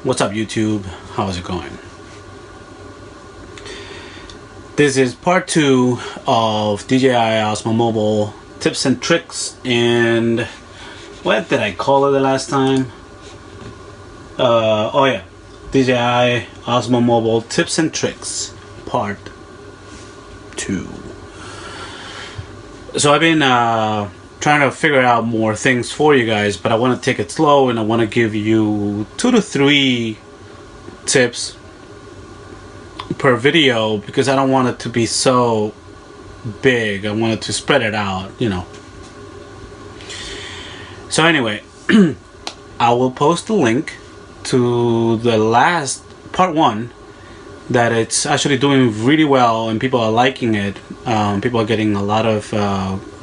What's up, YouTube? How's it going? This is part 2 of DJI Osmo Mobile tips and tricks, and what did I call it the last time? Oh yeah, DJI Osmo Mobile tips and tricks part 2. So I've been trying to figure out more things for you guys, but I want to take it slow and I want to give you 2 to 3 tips per video because I don't want it to be so big. I wanted to spread it out, you know. So anyway, I will post a link to the last part 1 that it's actually doing really well and people are liking it. People are getting a lot of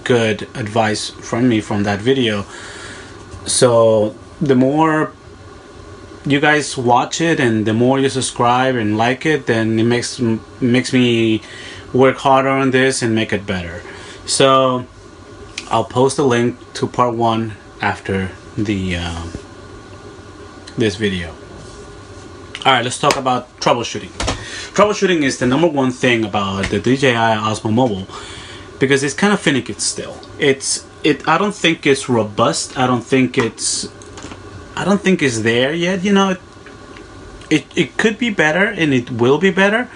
good advice from me from that video. So the more you guys watch it and the more you subscribe and like it, then it makes me work harder on this and make it better. So I'll post a link to part 1 after the this video. Alright, let's talk about troubleshooting. Troubleshooting is the '1 thing about the DJI Osmo Mobile because it's kind of finicky still. I don't think it's robust. I don't think it's there yet. You know, it could be better and it will be better,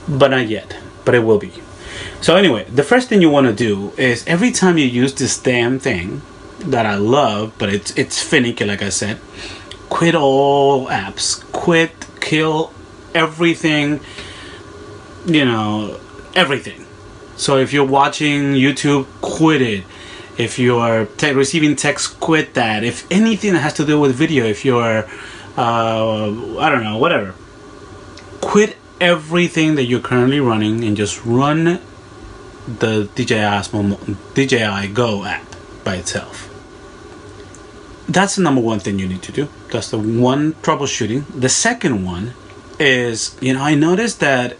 but not yet. But it will be. So anyway, the first thing you want to do is every time you use this damn thing that I love, but it's finicky, like I said, quit all apps, kill everything, you know, everything. So if you're watching YouTube, quit it. If you're receiving text, quit that. If anything that has to do with video, if you're I don't know, whatever, quit everything that you're currently running and just run the DJI Go app by itself. That's the #1 thing you need to do. That's the one troubleshooting. The second one is, you know, I noticed that,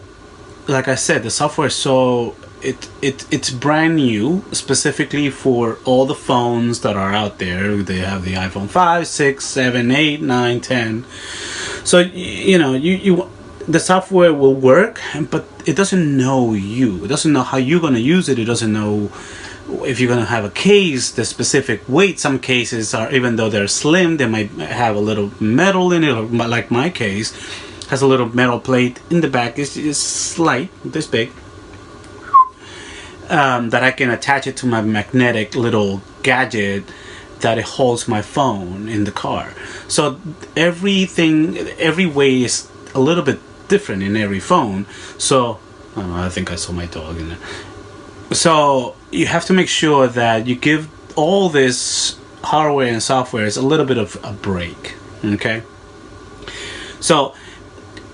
like I said, the software is so it's brand new, specifically for all the phones that are out there. They have the iPhone 5, 6, 7, 8, 9, 10. So you know, the software will work, but it doesn't know you. It doesn't know how you're gonna use it. It doesn't know if you're gonna have a case, the specific weight. Some cases are, even though they're slim, they might have a little metal in it, like my case has a little metal plate in the back. It's slight, this big, that I can attach it to my magnetic little gadget that it holds my phone in the car. So every way is a little bit different in every phone. So I don't know, I think I saw my dog in there. So you have to make sure that you give all this hardware and software a little bit of a break. Okay, so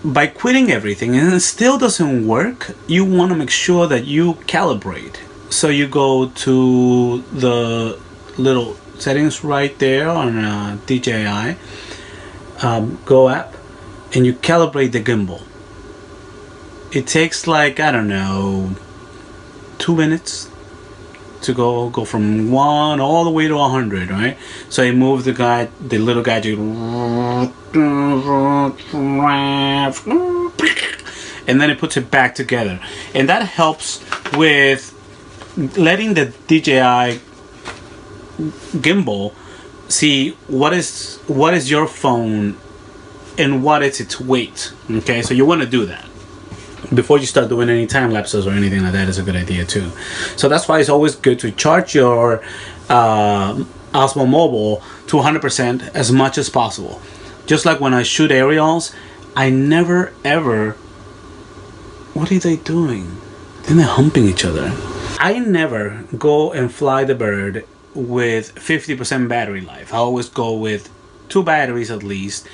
by quitting everything and it still doesn't work, you want to make sure that you calibrate. So you go to the little settings right there on DJI Go app and you calibrate the gimbal. It takes like, I don't know, 2 minutes to go from 1 all the way to 100, right? So you move the little gadget, and then it puts it back together, and that helps with letting the DJI gimbal see what is your phone and what is its weight. Okay, so you want to do that before you start doing any time lapses or anything like that. Is a good idea too. So that's why it's always good to charge your Osmo Mobile to 100% as much as possible. Just like when I shoot aerials, I never ever, what are they doing? Then they're humping each other. I never go and fly the bird with 50% battery life. I always go with 2 batteries at least,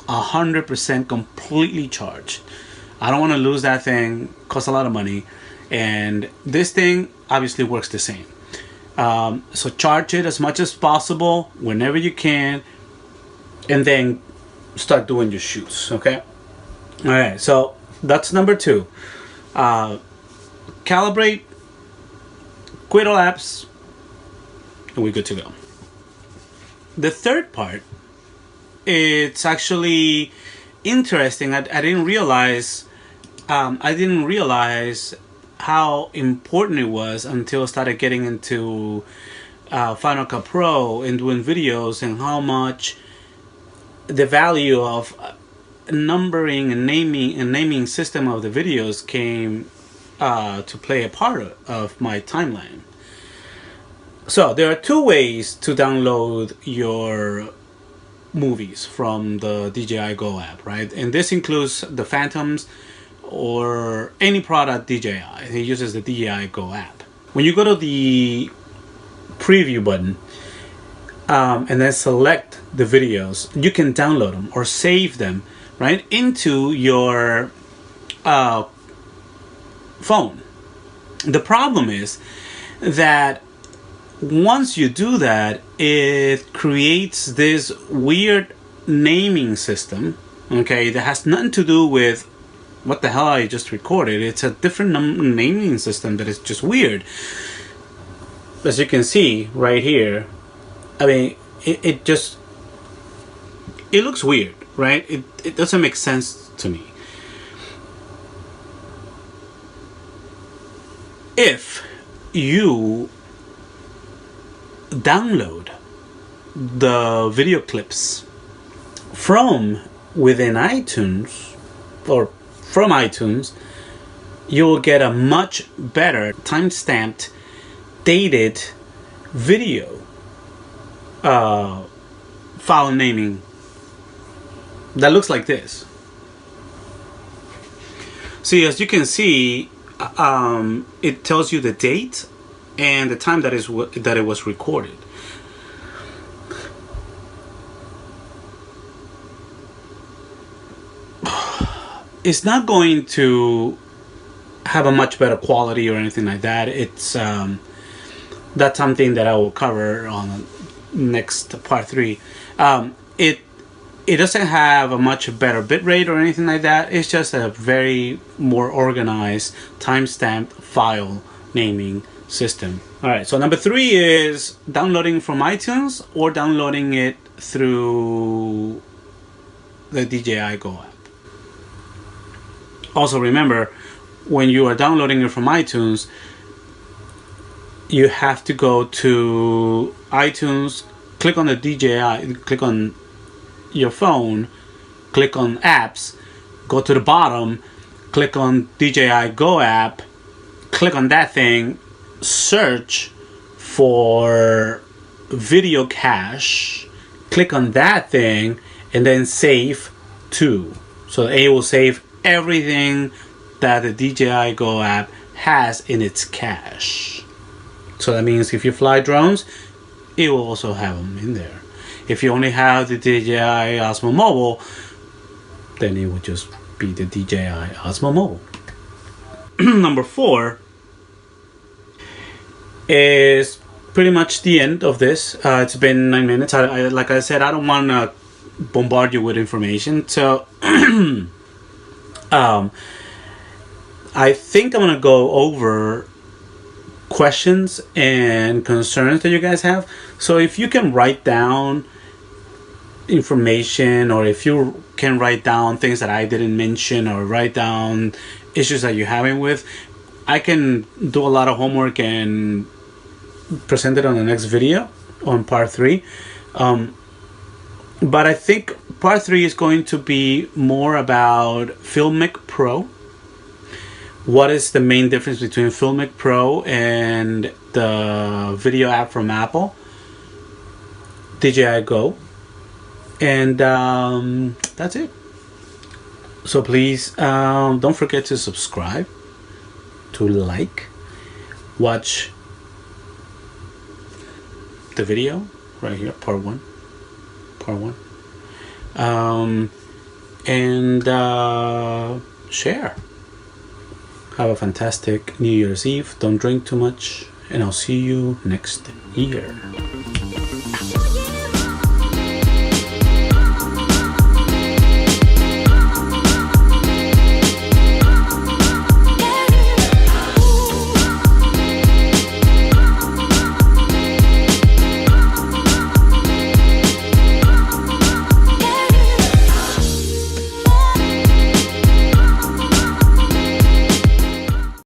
100% completely charged. I don't want to lose that thing. Costs a lot of money, and this thing obviously works the same. So charge it as much as possible whenever you can, and then start doing your shoots. Okay. All right. So that's #2. Calibrate, quit all apps, and we're good to go. The third part it's actually interesting. I didn't realize how important it was until I started getting into Final Cut Pro and doing videos, and how much the value of numbering and naming system of the videos came to play a part of my timeline. So there are two ways to download your movies from the DJI Go app, right? And this includes the Phantoms or any product DJI. It uses the DJI Go app. When you go to the preview button and then select the videos, you can download them or save them, right, into your phone. The problem is that once you do that, it creates this weird naming system, okay, that has nothing to do with what the hell I just recorded. It's a different naming system that is just weird. As you can see right here, I mean, it looks weird, right? It doesn't make sense to me. If you download the video clips from within iTunes or from iTunes, you will get a much better time-stamped, dated video file naming that looks like this. See, as you can see, it tells you the date and the time that it was recorded. It's not going to have a much better quality or anything like that. It's that's something that I will cover on next part 3. It doesn't have a much better bitrate or anything like that. It's just a very more organized timestamp file naming system. All right, so number 3 is downloading from iTunes or downloading it through the DJI Go app. Also remember, when you are downloading it from iTunes, you have to go to iTunes, click on the DJI, click on your phone, click on apps, go to the bottom, click on DJI Go app, click on that thing, search for video cache, click on that thing, and then save to. So it will save everything that the DJI Go app has in its cache. So that means if you fly drones, it will also have them in there. If you only have the DJI Osmo Mobile, then it would just be the DJI Osmo Mobile. Number 4 is pretty much the end of this. It's been 9 minutes. Like I said, I don't want to bombard you with information. So I think I'm going to go over questions and concerns that you guys have. So if you can write down information, or if you can write down things that I didn't mention, or write down issues that you're having with, I can do a lot of homework and present it on the next video on part 3. But I think part 3 is going to be more about Filmic Pro. What is the main difference between Filmic Pro and the video app from Apple, DJI Go, and that's it. So please don't forget to subscribe, to like, watch the video right here, part 1, and share. Have a fantastic New Year's Eve. Don't drink too much, and I'll see you next year.